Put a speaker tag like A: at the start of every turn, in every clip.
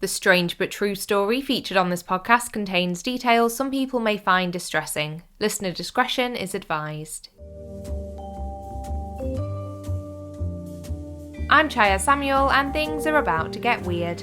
A: The strange but true story featured on this podcast contains details some people may find distressing. Listener discretion is advised. I'm Chaya Samuel, and things are about to get weird.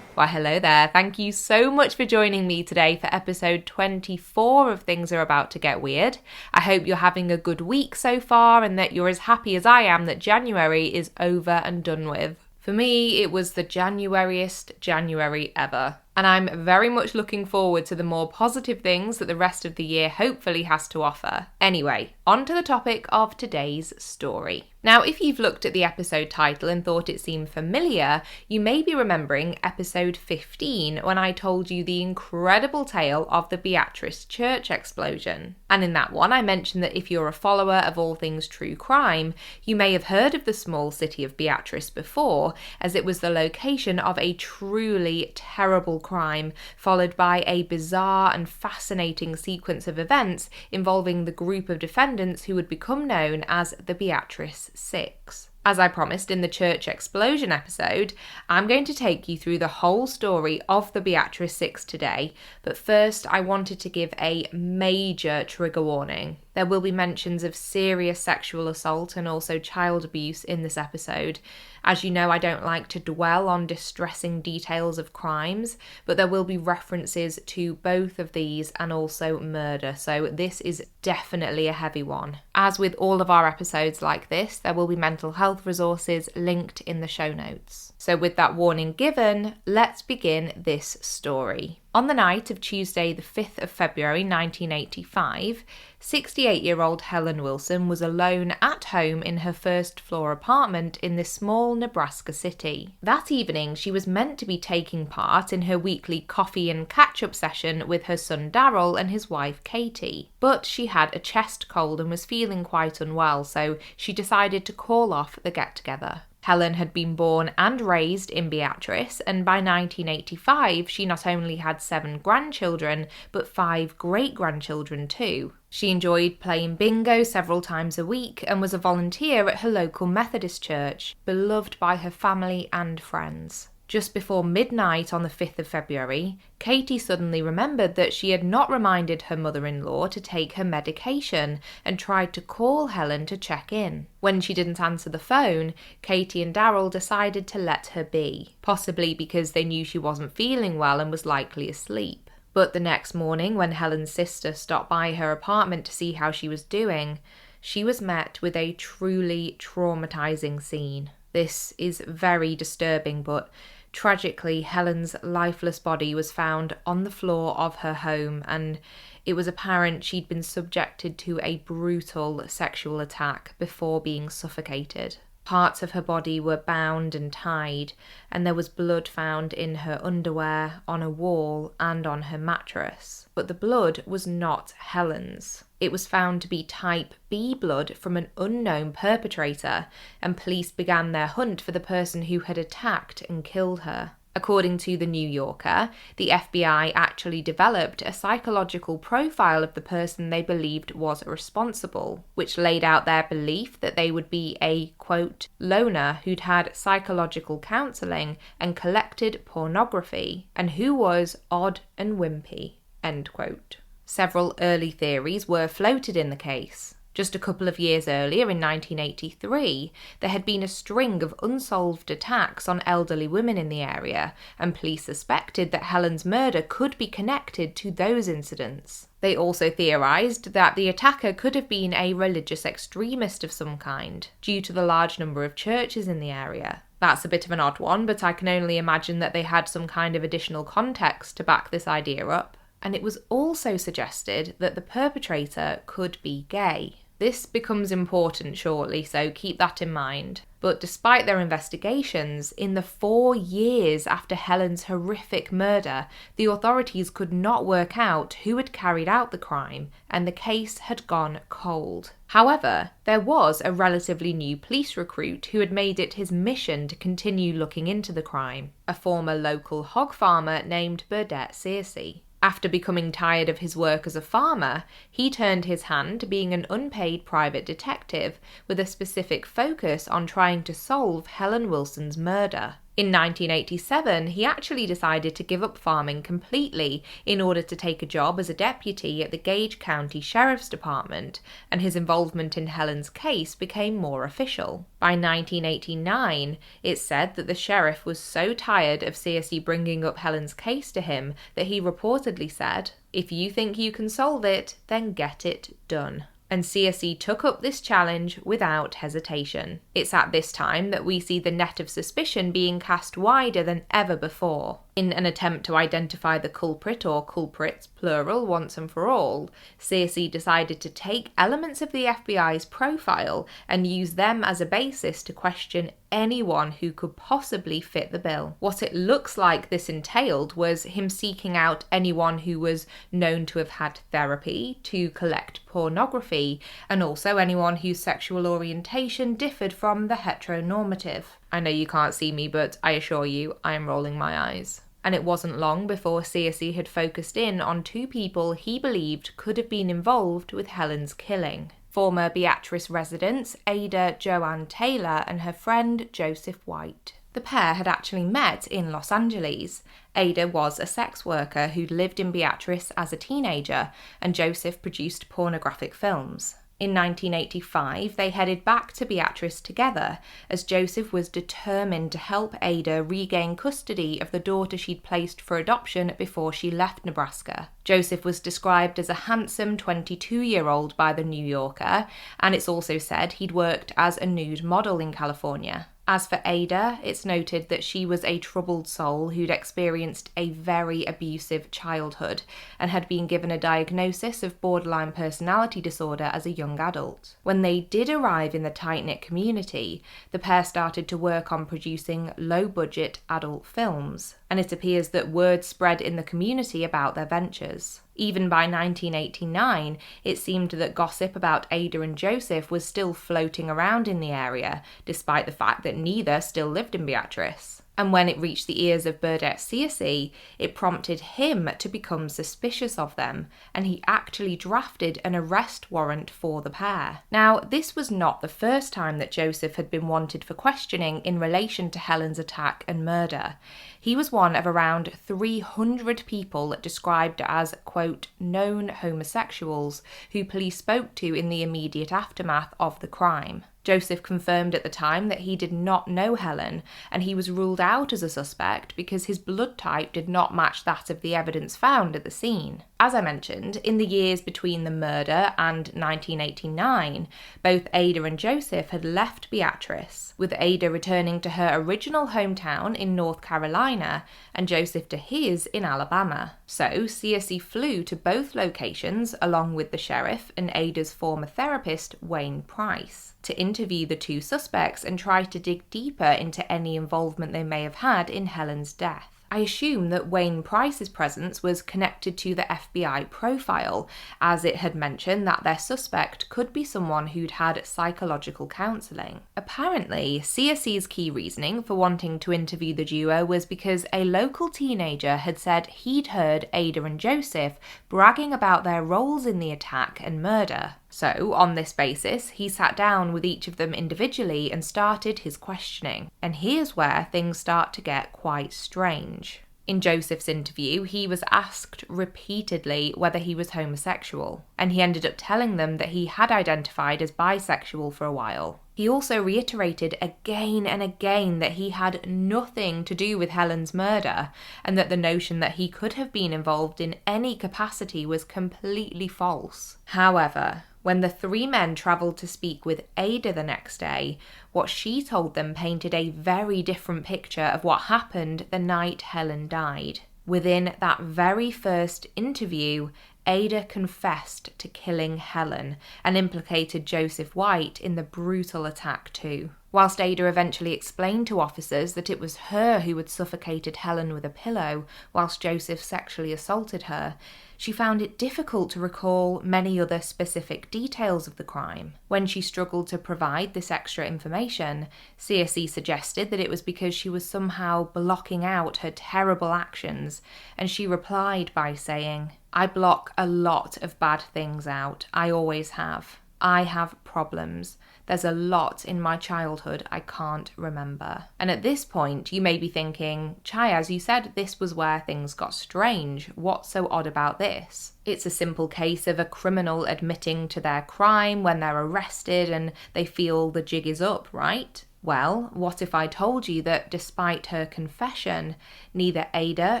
A: Why, hello there. Thank you so much for joining me today for episode 24 of Things Are About to Get Weird. I hope you're having a good week so far and that you're as happy as I am that January is over and done with. For me, it was the Januariest January ever. And I'm very much looking forward to the more positive things that the rest of the year hopefully has to offer. Anyway, on to the topic of today's story. Now, if you've looked at the episode title and thought it seemed familiar, you may be remembering episode 15 when I told you the incredible tale of the Beatrice church explosion. And in that one, I mentioned that if you're a follower of all things true crime, you may have heard of the small city of Beatrice before, as it was the location of a truly terrible crime, followed by a bizarre and fascinating sequence of events involving the group of defendants who would become known as the Beatrice Six. As I promised in the church explosion episode, I'm going to take you through the whole story of the Beatrice Six today, but first I wanted to give a major trigger warning. There will be mentions of serious sexual assault and also child abuse in this episode. As you know, I don't like to dwell on distressing details of crimes, but there will be references to both of these and also murder, so this is definitely a heavy one. As with all of our episodes like this, there will be mental health resources linked in the show notes. So with that warning given, let's begin this story. On the night of Tuesday the 5th of February 1985, 68-year-old Helen Wilson was alone at home in her first-floor apartment in this small Nebraska city. That evening, she was meant to be taking part in her weekly coffee and catch-up session with her son Daryl and his wife Katie. But she had a chest cold and was feeling quite unwell, so she decided to call off the get-together. Helen had been born and raised in Beatrice, and by 1985 she not only had 7 grandchildren, but 5 great-grandchildren too. She enjoyed playing bingo several times a week and was a volunteer at her local Methodist church, beloved by her family and friends. Just before midnight on the 5th of February, Katie suddenly remembered that she had not reminded her mother-in-law to take her medication and tried to call Helen to check in. When she didn't answer the phone, Katie and Daryl decided to let her be, possibly because they knew she wasn't feeling well and was likely asleep. But the next morning, when Helen's sister stopped by her apartment to see how she was doing, she was met with a truly traumatizing scene. This is very disturbing, but tragically, Helen's lifeless body was found on the floor of her home, and it was apparent she'd been subjected to a brutal sexual attack before being suffocated. Parts of her body were bound and tied, and there was blood found in her underwear, on a wall, and on her mattress. But the blood was not Helen's. It was found to be type B blood from an unknown perpetrator, and police began their hunt for the person who had attacked and killed her. According to The New Yorker, the FBI actually developed a psychological profile of the person they believed was responsible, which laid out their belief that they would be a, quote, loner who'd had psychological counselling and collected pornography, and who was odd and wimpy, end quote. Several early theories were floated in the case. Just a couple of years earlier, in 1983, there had been a string of unsolved attacks on elderly women in the area, and police suspected that Helen's murder could be connected to those incidents. They also theorised that the attacker could have been a religious extremist of some kind, due to the large number of churches in the area. That's a bit of an odd one, but I can only imagine that they had some kind of additional context to back this idea up. And it was also suggested that the perpetrator could be gay. This becomes important shortly, so keep that in mind. But despite their investigations, in the 4 years after Helen's horrific murder, the authorities could not work out who had carried out the crime, and the case had gone cold. However, there was a relatively new police recruit who had made it his mission to continue looking into the crime, a former local hog farmer named Beatrice Six. After becoming tired of his work as a farmer, he turned his hand to being an unpaid private detective with a specific focus on trying to solve Helen Wilson's murder. In 1987, he actually decided to give up farming completely in order to take a job as a deputy at the Gage County Sheriff's Department, and his involvement in Helen's case became more official. By 1989, it's said that the sheriff was so tired of CSE bringing up Helen's case to him that he reportedly said, "If you think you can solve it, then get it done." And CSE took up this challenge without hesitation. It's at this time that we see the net of suspicion being cast wider than ever before. In an attempt to identify the culprit, or culprits plural, once and for all, CSE decided to take elements of the FBI's profile and use them as a basis to question anyone who could possibly fit the bill. What it looks like this entailed was him seeking out anyone who was known to have had therapy, to collect pornography, and also anyone whose sexual orientation differed from the heteronormative. I know you can't see me, but I assure you, I am rolling my eyes. And it wasn't long before CSE had focused in on two people he believed could have been involved with Helen's killing. Former Beatrice residents Ada Joanne Taylor and her friend Joseph White. The pair had actually met in Los Angeles. Ada was a sex worker who'd lived in Beatrice as a teenager, and Joseph produced pornographic films. In 1985, they headed back to Beatrice together, as Joseph was determined to help Ada regain custody of the daughter she'd placed for adoption before she left Nebraska. Joseph was described as a handsome 22-year-old by The New Yorker, and it's also said he'd worked as a nude model in California. As for Ada, it's noted that she was a troubled soul who'd experienced a very abusive childhood and had been given a diagnosis of borderline personality disorder as a young adult. When they did arrive in the tight-knit community, the pair started to work on producing low-budget adult films, and it appears that word spread in the community about their ventures. Even by 1989, it seemed that gossip about Ada and Joseph was still floating around in the area, despite the fact that neither still lived in Beatrice. And when it reached the ears of Burdett CSE, it prompted him to become suspicious of them, and he actually drafted an arrest warrant for the pair. Now, this was not the first time that Joseph had been wanted for questioning in relation to Helen's attack and murder. He was one of around 300 people described as, quote, known homosexuals who police spoke to in the immediate aftermath of the crime. Joseph confirmed at the time that he did not know Helen, and he was ruled out as a suspect because his blood type did not match that of the evidence found at the scene. As I mentioned, in the years between the murder and 1989, both Ada and Joseph had left Beatrice, with Ada returning to her original hometown in North Carolina and Joseph to his in Alabama. So CSE flew to both locations along with the sheriff and Ada's former therapist, Wayne Price, to interview the two suspects and try to dig deeper into any involvement they may have had in Helen's death. I assume that Wayne Price's presence was connected to the FBI profile, as it had mentioned that their suspect could be someone who'd had psychological counselling. Apparently, CSE's key reasoning for wanting to interview the duo was because a local teenager had said he'd heard Ada and Joseph bragging about their roles in the attack and murder. So, on this basis, he sat down with each of them individually and started his questioning. And here's where things start to get quite strange. In Joseph's interview, he was asked repeatedly whether he was homosexual, and he ended up telling them that he had identified as bisexual for a while. He also reiterated again and again that he had nothing to do with Helen's murder, and that the notion that he could have been involved in any capacity was completely false. However, when the three men travelled to speak with Ada the next day, what she told them painted a very different picture of what happened the night Helen died. Within that very first interview, Ada confessed to killing Helen and implicated Joseph White in the brutal attack too. Whilst Ada eventually explained to officers that it was her who had suffocated Helen with a pillow whilst Joseph sexually assaulted her, she found it difficult to recall many other specific details of the crime. When she struggled to provide this extra information, CSE suggested that it was because she was somehow blocking out her terrible actions, and she replied by saying, "I block a lot of bad things out. I always have. I have problems. There's a lot in my childhood I can't remember. And at this point, you may be thinking, Chai, as you said, this was where things got strange. What's so odd about this? It's a simple case of a criminal admitting to their crime when they're arrested and they feel the jig is up, right? Well, what if I told you that despite her confession, neither Ada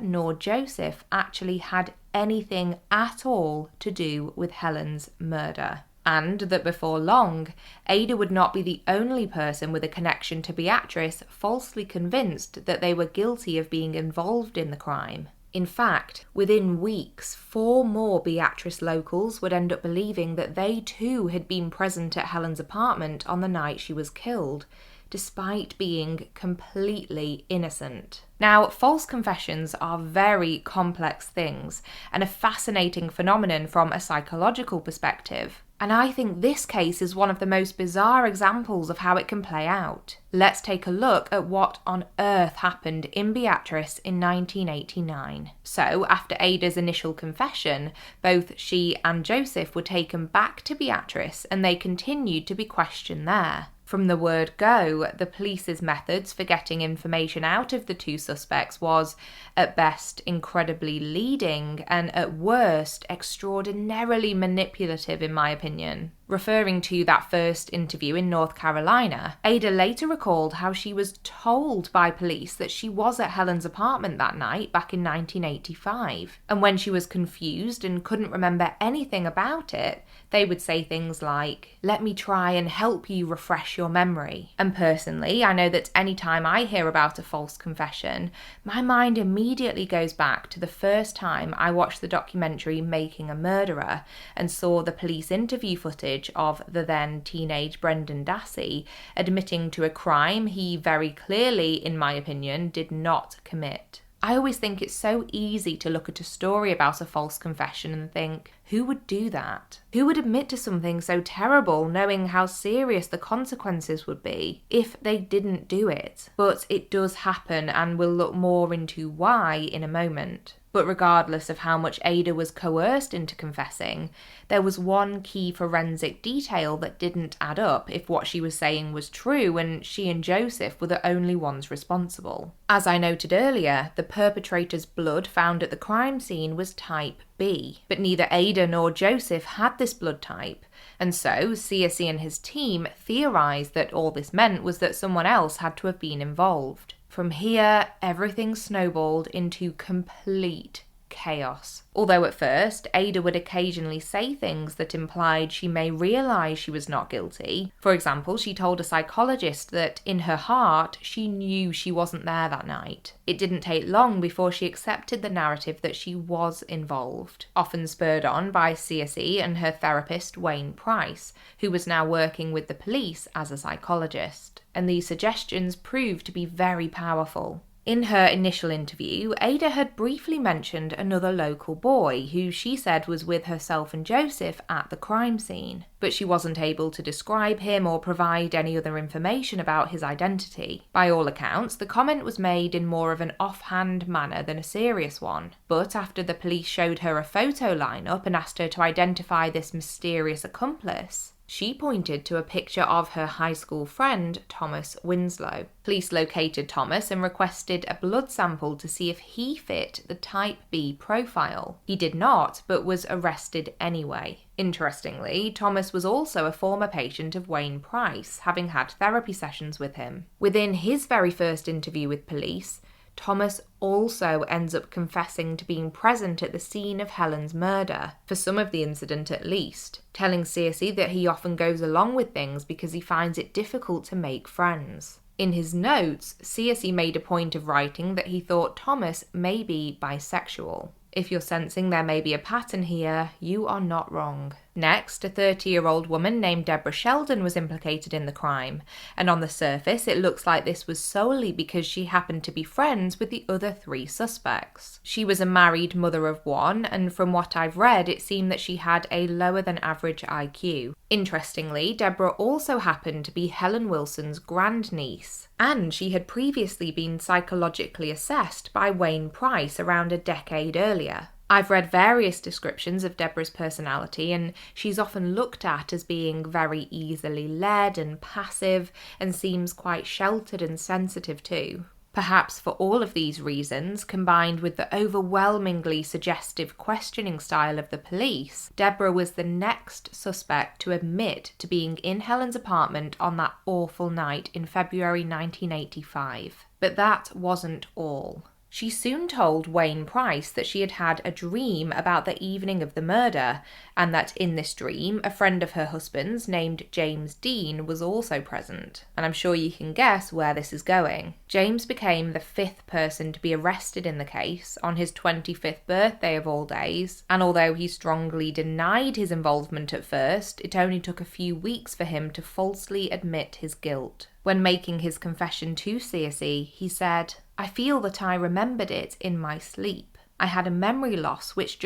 A: nor Joseph actually had anything at all to do with Helen's murder? And that before long, Ada would not be the only person with a connection to Beatrice falsely convinced that they were guilty of being involved in the crime. In fact, within weeks, 4 more Beatrice locals would end up believing that they too had been present at Helen's apartment on the night she was killed, despite being completely innocent. Now, false confessions are very complex things and a fascinating phenomenon from a psychological perspective. And I think this case is one of the most bizarre examples of how it can play out. Let's take a look at what on earth happened in Beatrice in 1989. So, after Ada's initial confession, both she and Joseph were taken back to Beatrice and they continued to be questioned there. From the word go, the police's methods for getting information out of the 2 suspects was, at best, incredibly leading and at worst, extraordinarily manipulative in my opinion. Referring to that first interview in North Carolina, Ada later recalled how she was told by police that she was at Helen's apartment that night back in 1985. And when she was confused and couldn't remember anything about it, they would say things like, "Let me try and help you refresh your memory." And personally, I know that any time I hear about a false confession, my mind immediately goes back to the first time I watched the documentary Making a Murderer and saw the police interview footage of the then teenage Brendan Dassey admitting to a crime he very clearly, in my opinion, did not commit. I always think it's so easy to look at a story about a false confession and think, who would do that? Who would admit to something so terrible knowing how serious the consequences would be if they didn't do it? But it does happen, and we'll look more into why in a moment. But regardless of how much Ada was coerced into confessing, there was one key forensic detail that didn't add up if what she was saying was true and she and Joseph were the only ones responsible. As I noted earlier, the perpetrator's blood found at the crime scene was type B, but neither Ada nor Joseph had this blood type, and so CSE and his team theorised that all this meant was that someone else had to have been involved. From here, everything snowballed into complete chaos. Although at first, Ada would occasionally say things that implied she may realise she was not guilty. For example, she told a psychologist that in her heart, she knew she wasn't there that night. It didn't take long before she accepted the narrative that she was involved, often spurred on by CSE and her therapist Wayne Price, who was now working with the police as a psychologist. And these suggestions proved to be very powerful. In her initial interview, Ada had briefly mentioned another local boy who she said was with herself and Joseph at the crime scene, but she wasn't able to describe him or provide any other information about his identity. By all accounts, the comment was made in more of an offhand manner than a serious one, but after the police showed her a photo lineup and asked her to identify this mysterious accomplice, she pointed to a picture of her high school friend, Thomas Winslow. Police located Thomas and requested a blood sample to see if he fit the type B profile. He did not, but was arrested anyway. Interestingly, Thomas was also a former patient of Wayne Price, having had therapy sessions with him. Within his very first interview with police, Thomas also ends up confessing to being present at the scene of Helen's murder, for some of the incident at least, telling CSE that he often goes along with things because he finds it difficult to make friends. In his notes, CSE made a point of writing that he thought Thomas may be bisexual. If you're sensing there may be a pattern here, you are not wrong. Next, a 30-year-old woman named Deborah Sheldon was implicated in the crime, and on the surface it looks like this was solely because she happened to be friends with the other 3 suspects. She was a married mother of 1, and from what I've read it seemed that she had a lower than average IQ. Interestingly, Deborah also happened to be Helen Wilson's grandniece, and she had previously been psychologically assessed by Wayne Price around a decade earlier. I've read various descriptions of Deborah's personality, and she's often looked at as being very easily led and passive, and seems quite sheltered and sensitive too. Perhaps for all of these reasons, combined with the overwhelmingly suggestive questioning style of the police, Deborah was the next suspect to admit to being in Helen's apartment on that awful night in February 1985. But that wasn't all. She soon told Wayne Price that she had had a dream about the evening of the murder, and that in this dream, a friend of her husband's named James Dean was also present. And I'm sure you can guess where this is going. James became the 5th person to be arrested in the case on his 25th birthday of all days, and although he strongly denied his involvement at first, it only took a few weeks for him to falsely admit his guilt. When making his confession to CSE, he said, "I feel that I remembered it in my sleep. I had a memory loss which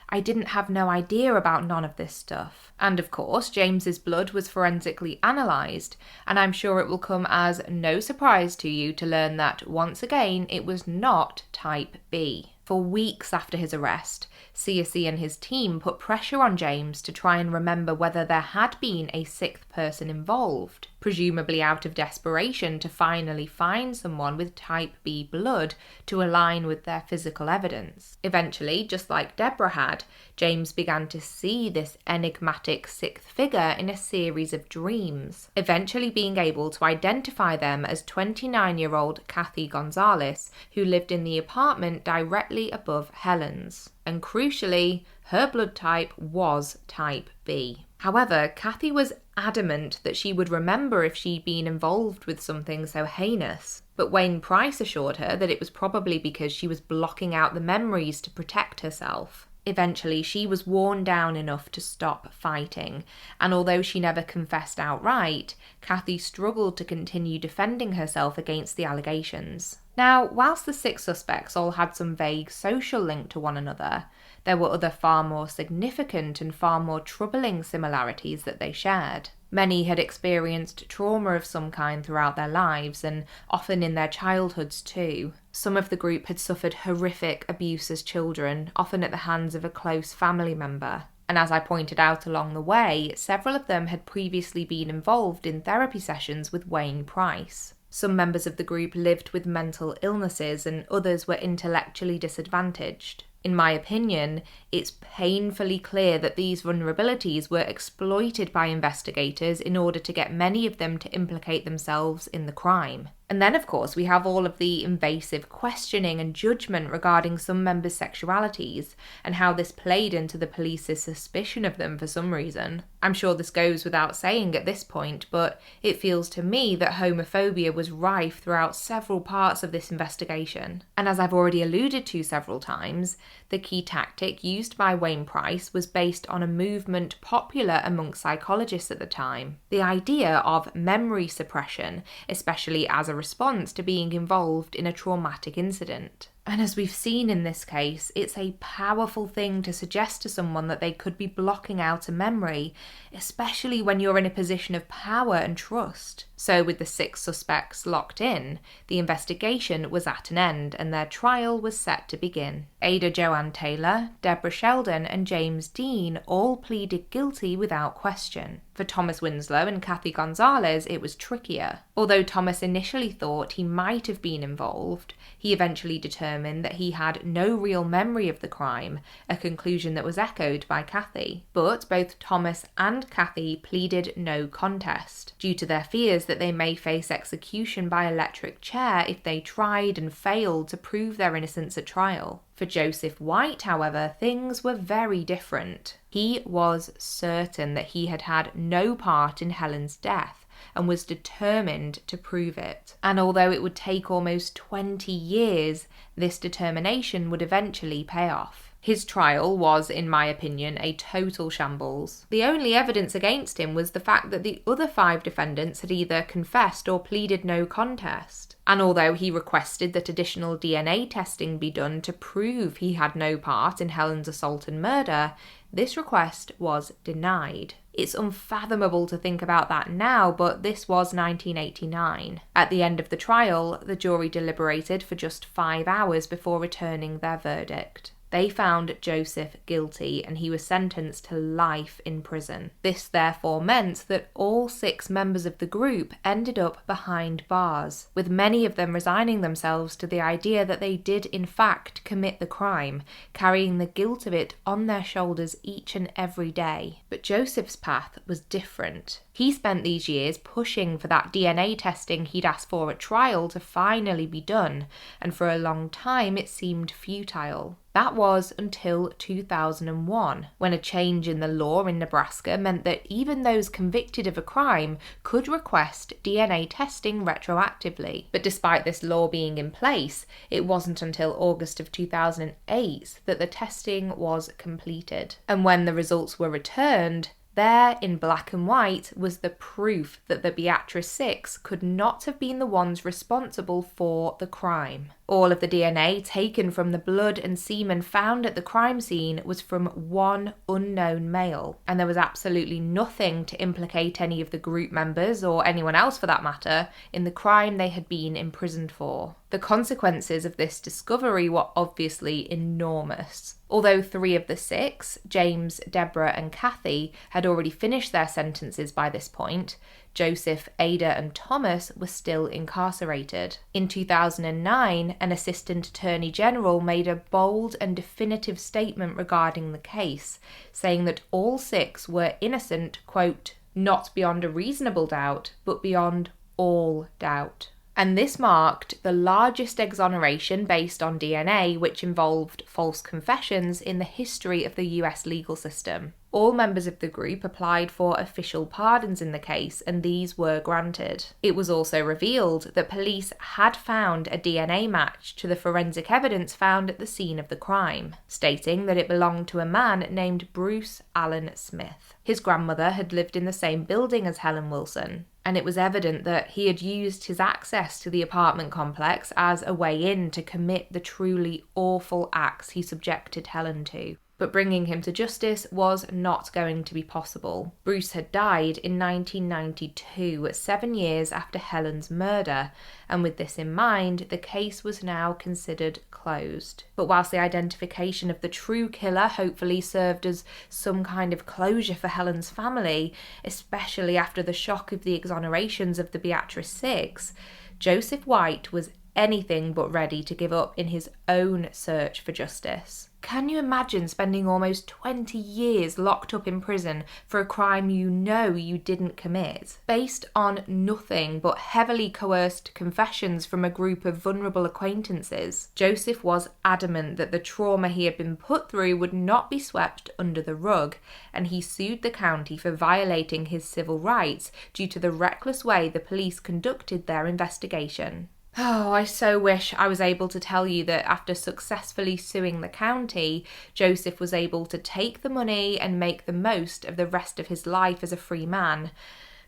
A: I didn't have no idea about none of this stuff." And of course, James's blood was forensically analysed, and I'm sure it will come as no surprise to you to learn that, once again, it was not type B. For weeks after his arrest, CSE and his team put pressure on James to try and remember whether there had been a 6th person involved, presumably out of desperation to finally find someone with type B blood to align with their physical evidence. Eventually, just like Deborah had, James began to see this enigmatic 6th figure in a series of dreams, eventually being able to identify them as 29-year-old Kathy Gonzalez, who lived in the apartment directly above Helen's. And crucially, her blood type was type B. However, Kathy was adamant that she would remember if she'd been involved with something so heinous. But Wayne Price assured her that it was probably because she was blocking out the memories to protect herself. Eventually, she was worn down enough to stop fighting, and although she never confessed outright, Kathy struggled to continue defending herself against the allegations. Now, whilst the 6 suspects all had some vague social link to one another, there were other far more significant and far more troubling similarities that they shared. Many had experienced trauma of some kind throughout their lives, and often in their childhoods too. Some of the group had suffered horrific abuse as children, often at the hands of a close family member. And as I pointed out along the way, several of them had previously been involved in therapy sessions with Wayne Price. Some members of the group lived with mental illnesses, and others were intellectually disadvantaged. In my opinion, it's painfully clear that these vulnerabilities were exploited by investigators in order to get many of them to implicate themselves in the crime. And then, of course, we have all of the invasive questioning and judgment regarding some members' sexualities and how this played into the police's suspicion of them for some reason. I'm sure this goes without saying at this point, but it feels to me that homophobia was rife throughout several parts of this investigation. And as I've already alluded to several times, the key tactic used by Wayne Price was based on a movement popular amongst psychologists at the time. The idea of memory suppression, especially as a response to being involved in a traumatic incident. And as we've seen in this case, it's a powerful thing to suggest to someone that they could be blocking out a memory, especially when you're in a position of power and trust. So with the 6 suspects locked in, the investigation was at an end and their trial was set to begin. Ada Joanne Taylor, Deborah Sheldon and James Dean all pleaded guilty without question. For Thomas Winslow and Kathy Gonzalez, it was trickier. Although Thomas initially thought he might have been involved, he eventually determined that he had no real memory of the crime, a conclusion that was echoed by Kathy. But both Thomas and Kathy pleaded no contest, due to their fears that they may face execution by electric chair if they tried and failed to prove their innocence at trial. For Joseph White, however, things were very different. He was certain that he had had no part in Helen's death and was determined to prove it. And although it would take almost 20 years, this determination would eventually pay off. His trial was, in my opinion, a total shambles. The only evidence against him was the fact that the other 5 defendants had either confessed or pleaded no contest. And although he requested that additional DNA testing be done to prove he had no part in Helen's assault and murder, this request was denied. It's unfathomable to think about that now, but this was 1989. At the end of the trial, the jury deliberated for just 5 hours before returning their verdict. They found Joseph guilty and he was sentenced to life in prison. This therefore meant that all 6 members of the group ended up behind bars, with many of them resigning themselves to the idea that they did in fact commit the crime, carrying the guilt of it on their shoulders each and every day. But Joseph's path was different. He spent these years pushing for that DNA testing he'd asked for at trial to finally be done, and for a long time it seemed futile. That was until 2001, when a change in the law in Nebraska meant that even those convicted of a crime could request DNA testing retroactively. But despite this law being in place, it wasn't until August of 2008 that the testing was completed. And when the results were returned, there, in black and white, was the proof that the Beatrice Six could not have been the ones responsible for the crime. All of the DNA taken from the blood and semen found at the crime scene was from one unknown male, and there was absolutely nothing to implicate any of the group members, or anyone else for that matter, in the crime they had been imprisoned for. The consequences of this discovery were obviously enormous. Although 3 of the 6, James, Deborah and Kathy, had already finished their sentences by this point, Joseph, Ada and Thomas were still incarcerated. In 2009, an Assistant Attorney General made a bold and definitive statement regarding the case, saying that all 6 were innocent, quote, not beyond a reasonable doubt, but beyond all doubt. And this marked the largest exoneration based on DNA, which involved false confessions in the history of the US legal system. All members of the group applied for official pardons in the case, and these were granted. It was also revealed that police had found a DNA match to the forensic evidence found at the scene of the crime, stating that it belonged to a man named Bruce Allen Smith. His grandmother had lived in the same building as Helen Wilson, and it was evident that he had used his access to the apartment complex as a way in to commit the truly awful acts he subjected Helen to. But bringing him to justice was not going to be possible. Bruce had died in 1992, 7 years after Helen's murder, and with this in mind, the case was now considered closed. But whilst the identification of the true killer hopefully served as some kind of closure for Helen's family, especially after the shock of the exonerations of the Beatrice Six, Joseph White was anything but ready to give up in his own search for justice. Can you imagine spending almost 20 years locked up in prison for a crime you know you didn't commit, based on nothing but heavily coerced confessions from a group of vulnerable acquaintances? Joseph was adamant that the trauma he had been put through would not be swept under the rug, and he sued the county for violating his civil rights due to the reckless way the police conducted their investigation. Oh, I so wish I was able to tell you that after successfully suing the county, Joseph was able to take the money and make the most of the rest of his life as a free man.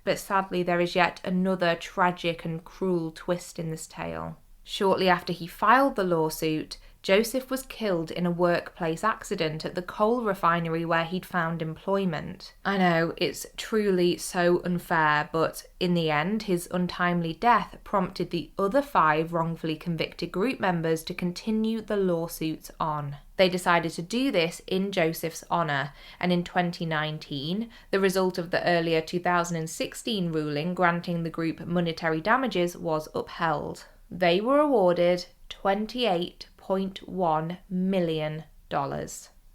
A: But sadly, there is yet another tragic and cruel twist in this tale. Shortly after he filed the lawsuit, Joseph was killed in a workplace accident at the coal refinery where he'd found employment. I know, it's truly so unfair, but in the end, his untimely death prompted the other 5 wrongfully convicted group members to continue the lawsuits on. They decided to do this in Joseph's honour, and in 2019, the result of the earlier 2016 ruling granting the group monetary damages was upheld. They were awarded $28.1 million.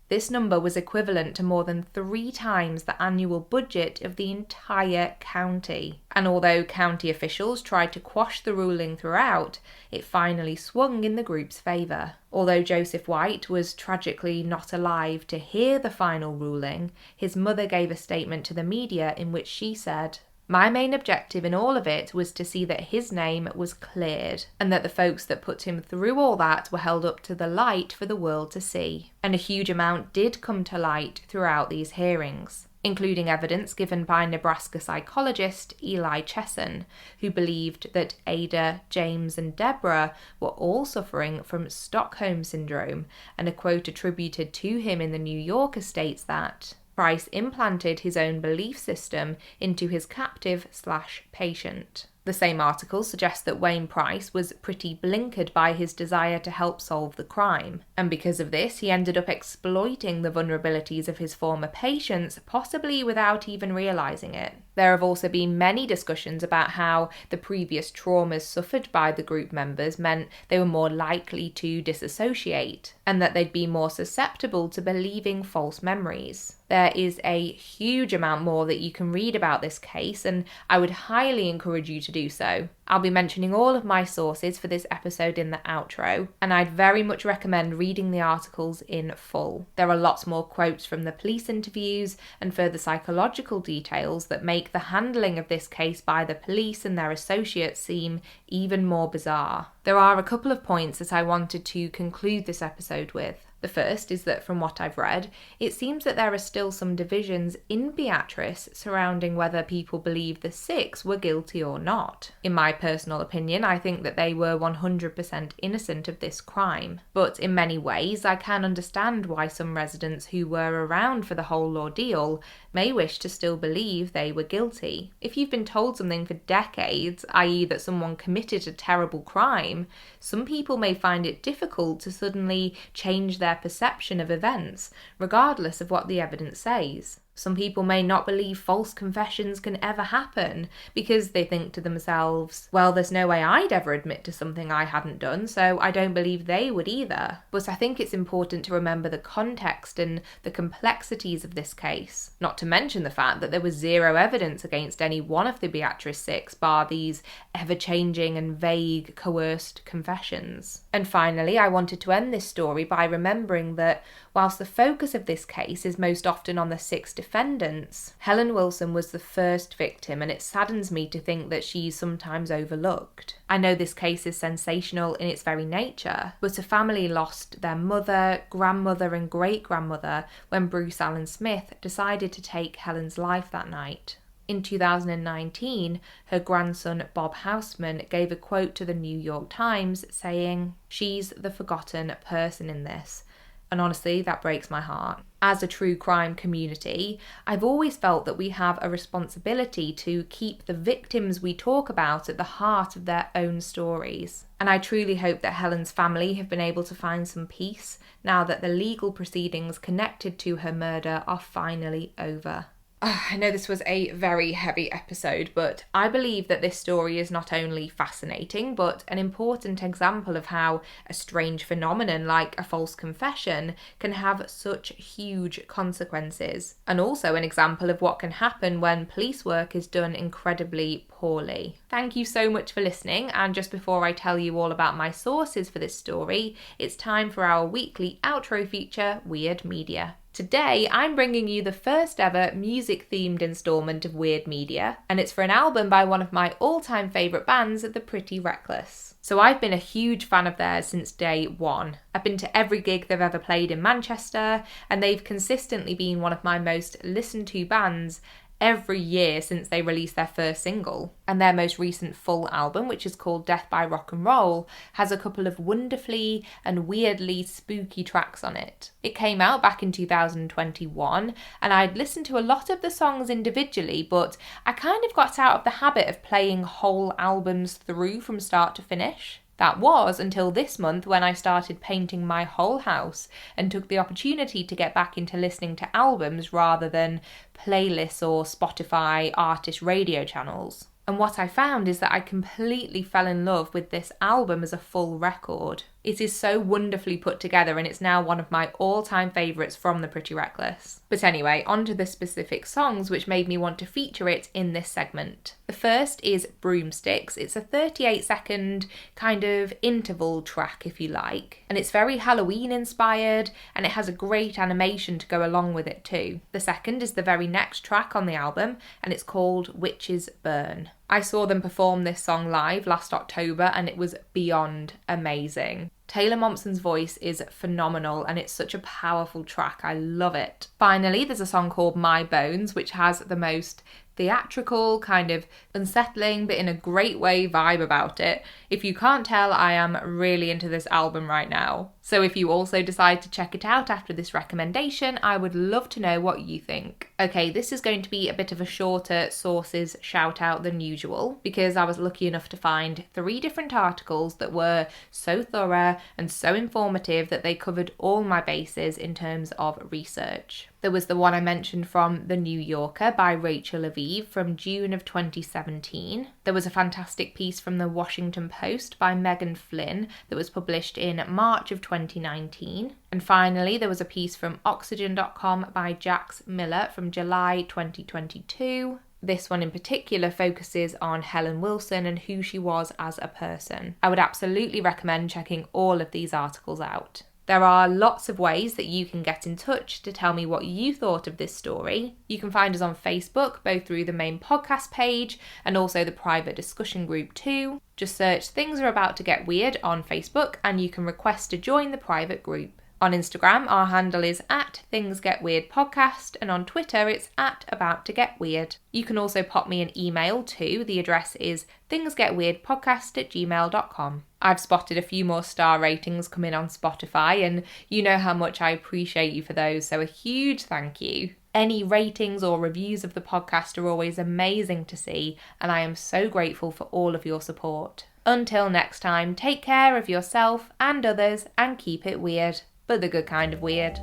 A: This number was equivalent to more than 3 times the annual budget of the entire county. And although county officials tried to quash the ruling throughout, it finally swung in the group's favour. Although Joseph White was tragically not alive to hear the final ruling, his mother gave a statement to the media in which she said, My main objective in all of it was to see that his name was cleared and that the folks that put him through all that were held up to the light for the world to see. And a huge amount did come to light throughout these hearings, including evidence given by Nebraska psychologist Eli Chesson, who believed that Ada, James and Deborah were all suffering from Stockholm Syndrome, and a quote attributed to him in the New Yorker states that Price implanted his own belief system into his captive/patient. The same article suggests that Wayne Price was pretty blinkered by his desire to help solve the crime, and because of this he ended up exploiting the vulnerabilities of his former patients, possibly without even realising it. There have also been many discussions about how the previous traumas suffered by the group members meant they were more likely to disassociate, and that they'd be more susceptible to believing false memories. There is a huge amount more that you can read about this case, and I would highly encourage you to do so. I'll be mentioning all of my sources for this episode in the outro, and I'd very much recommend reading the articles in full. There are lots more quotes from the police interviews and further psychological details that make the handling of this case by the police and their associates seem even more bizarre. There are a couple of points that I wanted to conclude this episode with. The first is that from what I've read, it seems that there are still some divisions in Beatrice surrounding whether people believe the Six were guilty or not. In my personal opinion, I think that they were 100% innocent of this crime. But in many ways, I can understand why some residents who were around for the whole ordeal may wish to still believe they were guilty. If you've been told something for decades, i.e. that someone committed a terrible crime, some people may find it difficult to suddenly change their perception of events, regardless of what the evidence says. Some people may not believe false confessions can ever happen because they think to themselves, well, there's no way I'd ever admit to something I hadn't done, so I don't believe they would either. But I think it's important to remember the context and the complexities of this case, not to mention the fact that there was zero evidence against any one of the Beatrice Six, bar these ever-changing and vague coerced confessions. And finally, I wanted to end this story by remembering that whilst the focus of this case is most often on the six defendants, Helen Wilson was the first victim, and it saddens me to think that she's sometimes overlooked. I know this case is sensational in its very nature, but a family lost their mother, grandmother and great-grandmother when Bruce Allen Smith decided to take Helen's life that night. In 2019, her grandson Bob Houseman gave a quote to the New York Times saying, "She's the forgotten person in this." And honestly, that breaks my heart. As a true crime community, I've always felt that we have a responsibility to keep the victims we talk about at the heart of their own stories. And I truly hope that Helen's family have been able to find some peace now that the legal proceedings connected to her murder are finally over. I know this was a very heavy episode, but I believe that this story is not only fascinating, but an important example of how a strange phenomenon like a false confession can have such huge consequences, and also an example of what can happen when police work is done incredibly poorly. Thank you so much for listening, and just before I tell you all about my sources for this story, it's time for our weekly outro feature, Weird Media. Today, I'm bringing you the first ever music-themed instalment of Weird Media, and it's for an album by one of my all-time favourite bands, The Pretty Reckless. So I've been a huge fan of theirs since day one. I've been to every gig they've ever played in Manchester, and they've consistently been one of my most listened to bands every year since they released their first single. And their most recent full album, which is called Death by Rock and Roll, has a couple of wonderfully and weirdly spooky tracks on it. It came out back in 2021, and I'd listened to a lot of the songs individually, but I kind of got out of the habit of playing whole albums through from start to finish. That was until this month when I started painting my whole house and took the opportunity to get back into listening to albums rather than playlists or Spotify artist radio channels. And what I found is that I completely fell in love with this album as a full record. It is so wonderfully put together, and it's now one of my all-time favourites from the Pretty Reckless. But anyway, on to the specific songs which made me want to feature it in this segment. The first is Broomsticks. It's a 38-second kind of interval track, if you like, and it's very Halloween inspired, and it has a great animation to go along with it too. The second is the very next track on the album, and it's called Witches Burn. I saw them perform this song live last October, and it was beyond amazing. Taylor Momsen's voice is phenomenal, and it's such a powerful track. I love it. Finally, there's a song called My Bones, which has the most theatrical, kind of unsettling, but in a great way vibe about it. If you can't tell, I am really into this album right now. So if you also decide to check it out after this recommendation, I would love to know what you think. Okay, this is going to be a bit of a shorter sources shout out than usual, because I was lucky enough to find 3 different articles that were so thorough and so informative that they covered all my bases in terms of research. There was the one I mentioned from The New Yorker by Rachel Aviv from June of 2017. There was a fantastic piece from The Washington Post by Megan Flynn that was published in March of 2019. And finally, there was a piece from Oxygen.com by Jax Miller from July 2022. This one in particular focuses on Helen Wilson and who she was as a person. I would absolutely recommend checking all of these articles out. There are lots of ways that you can get in touch to tell me what you thought of this story. You can find us on Facebook, both through the main podcast page and also the private discussion group too. Just search Things Are About to Get Weird on Facebook and you can request to join the private group. On Instagram, our handle is @ThingsGetWeirdPodcast, and on Twitter, it's @AboutToGetWeird. You can also pop me an email too. The address is thingsgetweirdpodcast@gmail.com. I've spotted a few more star ratings come in on Spotify, and you know how much I appreciate you for those, so a huge thank you. Any ratings or reviews of the podcast are always amazing to see, and I am so grateful for all of your support. Until next time, take care of yourself and others and keep it weird, but the good kind of weird.